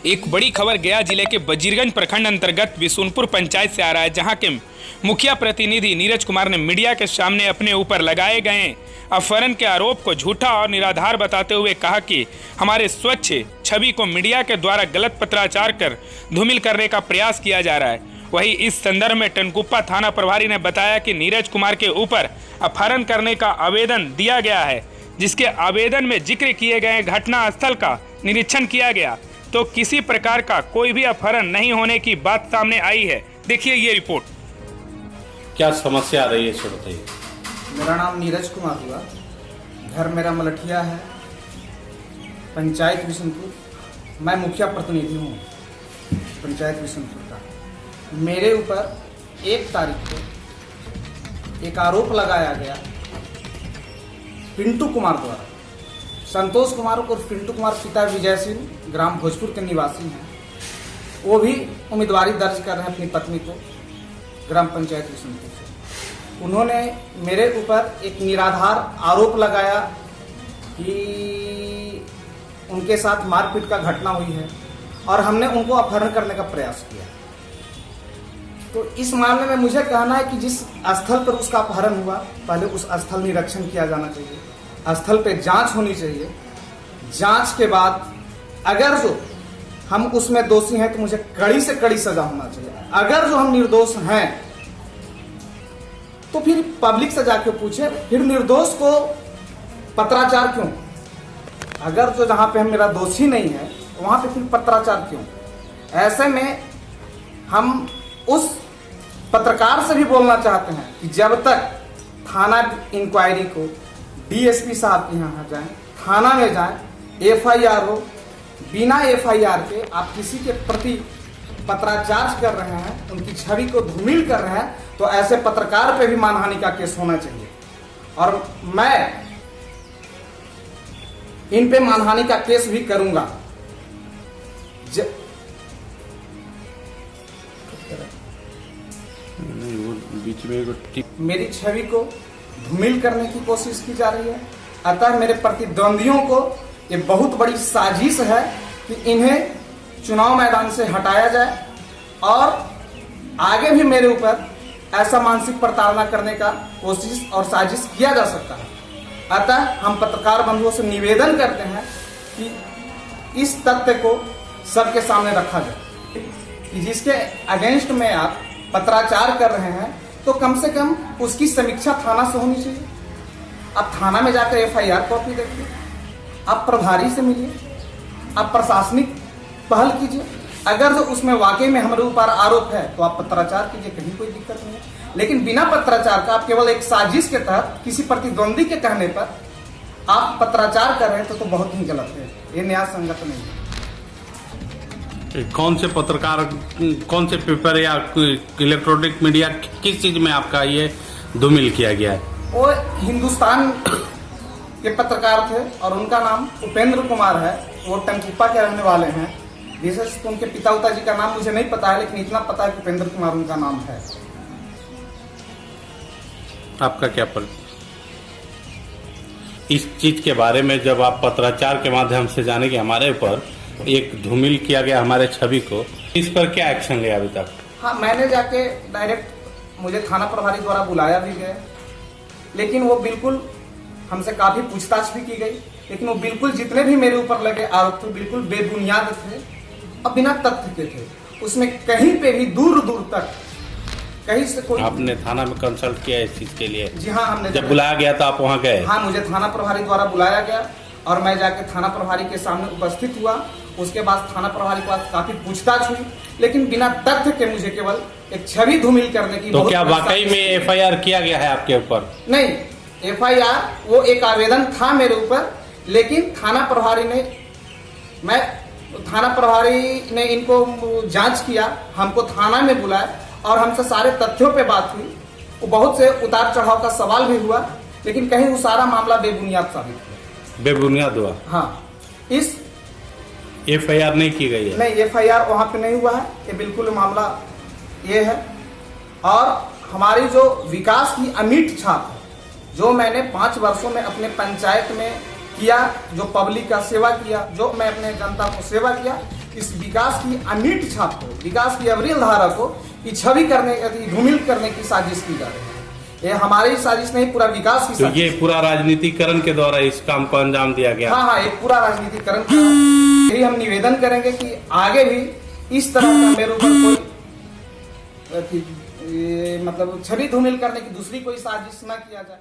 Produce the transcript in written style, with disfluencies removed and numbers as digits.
एक बड़ी खबर गया जिले के वजीरगंज प्रखंड अंतर्गत बिशुनपुर पंचायत से आ रहा है, जहां के मुखिया प्रतिनिधि नीरज कुमार ने मीडिया के सामने अपने ऊपर लगाए गए अपहरण के आरोप को झूठा और निराधार बताते हुए कहा कि हमारे स्वच्छ छवि को मीडिया के द्वारा गलत पत्राचार कर धूमिल करने का प्रयास किया जा रहा है। वहीं इस संदर्भ में टनकुप्पा थाना प्रभारी ने बताया कि नीरज कुमार के ऊपर अपहरण करने का आवेदन दिया गया है, जिसके आवेदन में जिक्र किए गए घटना स्थल का निरीक्षण किया गया तो किसी प्रकार का कोई भी अपहरण नहीं होने की बात सामने आई है। देखिए ये रिपोर्ट। क्या समस्या आ रही है सर बताइए। मेरा नाम नीरज कुमार हुआ, घर मेरा मलठिया है, पंचायत बिशुनपुर। मैं मुखिया प्रतिनिधि हूँ पंचायत बिशुनपुर का। मेरे ऊपर 1 तारीख को एक आरोप लगाया गया पिंटू कुमार द्वारा। संतोष कुमार और पिंटू कुमार पिता विजय सिंह ग्राम भोजपुर के निवासी हैं। वो भी उम्मीदवारी दर्ज कर रहे हैं अपनी पत्नी को ग्राम पंचायत बिशुनपुर से। उन्होंने मेरे ऊपर एक निराधार आरोप लगाया कि उनके साथ मारपीट का घटना हुई है और हमने उनको अपहरण करने का प्रयास किया। तो इस मामले में मुझे कहना है कि जिस स्थल पर उसका अपहरण हुआ, पहले उस स्थल निरीक्षण किया जाना चाहिए, स्थल पे जांच होनी चाहिए। जांच के बाद अगर जो हम उसमें दोषी हैं तो मुझे कड़ी से कड़ी सजा होना चाहिए। अगर जो हम निर्दोष हैं तो फिर पब्लिक से जाके पूछे, फिर निर्दोष को पत्राचार क्यों? अगर जो जहां पे हम मेरा दोषी नहीं है वहां पे फिर पत्राचार क्यों? ऐसे में हम उस पत्रकार से भी बोलना चाहते हैं कि जब तक थाना इंक्वायरी को डीएसपी साहब के यहाँ जाएं, थाना में जाएं, एफआईआर हो, बिना एफआईआर के आप किसी के प्रति पत्राचार कर रहे हैं, उनकी छवि को धूमिल कर रहे हैं, तो ऐसे पत्रकार पे भी मानहानि का केस होना चाहिए। और मैं इन पे मानहानि का केस भी करूंगा। बीच में मेरी छवि को धूमिल करने की कोशिश की जा रही है। अतः मेरे प्रतिद्वंदियों को ये बहुत बड़ी साजिश है कि इन्हें चुनाव मैदान से हटाया जाए और आगे भी मेरे ऊपर ऐसा मानसिक प्रताड़ना करने का कोशिश और साजिश किया जा सकता है। अतः हम पत्रकार बंधुओं से निवेदन करते हैं कि इस तथ्य को सबके सामने रखा जाए कि जिसके अगेंस्ट में आप पत्राचार कर रहे हैं तो कम से कम उसकी समीक्षा थाना से होनी चाहिए। आप थाना में जाकर एफआईआर कॉपी देखिए, आप प्रभारी से मिलिए, आप प्रशासनिक पहल कीजिए। अगर जो उसमें वाकई में हमारे ऊपर आरोप है तो आप पत्राचार कीजिए, कहीं कोई दिक्कत नहीं है। लेकिन बिना पत्राचार का आप केवल एक साजिश के तहत किसी प्रतिद्वंदी के कहने पर आप पत्राचार कर रहे हैं तो बहुत ही गलत है, ये न्याय संगत नहीं है। कौन से पत्रकार, कौन से पेपर या इलेक्ट्रॉनिक मीडिया, किस चीज में आपका ये धूमिल किया गया है? वो हिंदुस्तान के पत्रकार थे और उनका नाम उपेंद्र कुमार है। वो टनकुप्पा के रहने वाले हैं। विशेष तो उनके पिता जी का नाम मुझे नहीं पता है, लेकिन इतना पता है कि उपेंद्र कुमार उनका नाम है। आपका क्या इस चीज के बारे में जब आप पत्राचार के माध्यम से जाने कि हमारे ऊपर एक धूमिल किया गया हमारे छवि को, इस पर क्या एक्शन लिया अभी तक? हाँ, मैंने जाके डायरेक्ट, मुझे थाना प्रभारी द्वारा बुलाया भी गया, लेकिन वो बिल्कुल हमसे काफी पूछताछ भी की गई, लेकिन वो बिल्कुल जितने भी मेरे ऊपर लगे आरोप थे बिल्कुल बेबुनियाद थे और बिना तथ्य के थे। उसमें कहीं पे भी दूर दूर तक कहीं से कोई। आपने थाना में कंसल्ट किया इस चीज के लिए? जी हाँ, हमने। जब बुलाया गया तो आप वहाँ गए? हाँ, मुझे थाना प्रभारी द्वारा बुलाया गया और मैं जाके थाना प्रभारी के सामने उपस्थित हुआ। उसके बाद थाना प्रभारी के पास काफी पूछताछ हुई, लेकिन बिना तथ्य के मुझे केवल एक छवि धूमिल करने की। तो क्या वाकई में एफआईआर किया गया है आपके ऊपर? नहीं, एफआईआर वो एक आवेदन था मेरे ऊपर, लेकिन थाना प्रभारी ने इनको जांच किया, हमको थाना में बुलाया और हमसे सारे तथ्यों पे बात हुई। वो बहुत से उतार चढ़ाव का सवाल भी हुआ, लेकिन कहीं वो सारा मामला बेबुनियाद साबित हुआ। बेबुनियाद हुआ? हाँ। इस एफआईआर नहीं की गई है? नहीं, एफआईआर वहां पे नहीं हुआ है। ये बिल्कुल मामला ये है। और हमारी जो विकास की अमिट छाप है, जो मैंने 5 वर्षों में अपने पंचायत में किया, जो पब्लिक का सेवा किया, जो मैं अपने जनता को सेवा किया, इस विकास की अनिट छाप को, विकास की अविरल धारा को की छवि करने, धूमिल करने की साजिश की जा रही है। ये हमारी साजिश नहीं, पूरा विकास की तो साजिश। ये पूरा राजनीतिकरण के द्वारा इस काम को अंजाम दिया गया। हाँ, एक पूरा राजनीतिकरण। यही हम निवेदन करेंगे कि आगे भी इस तरह का मेरे ऊपर कोई मतलब छवि धूमिल करने की दूसरी कोई साजिश न किया जाए।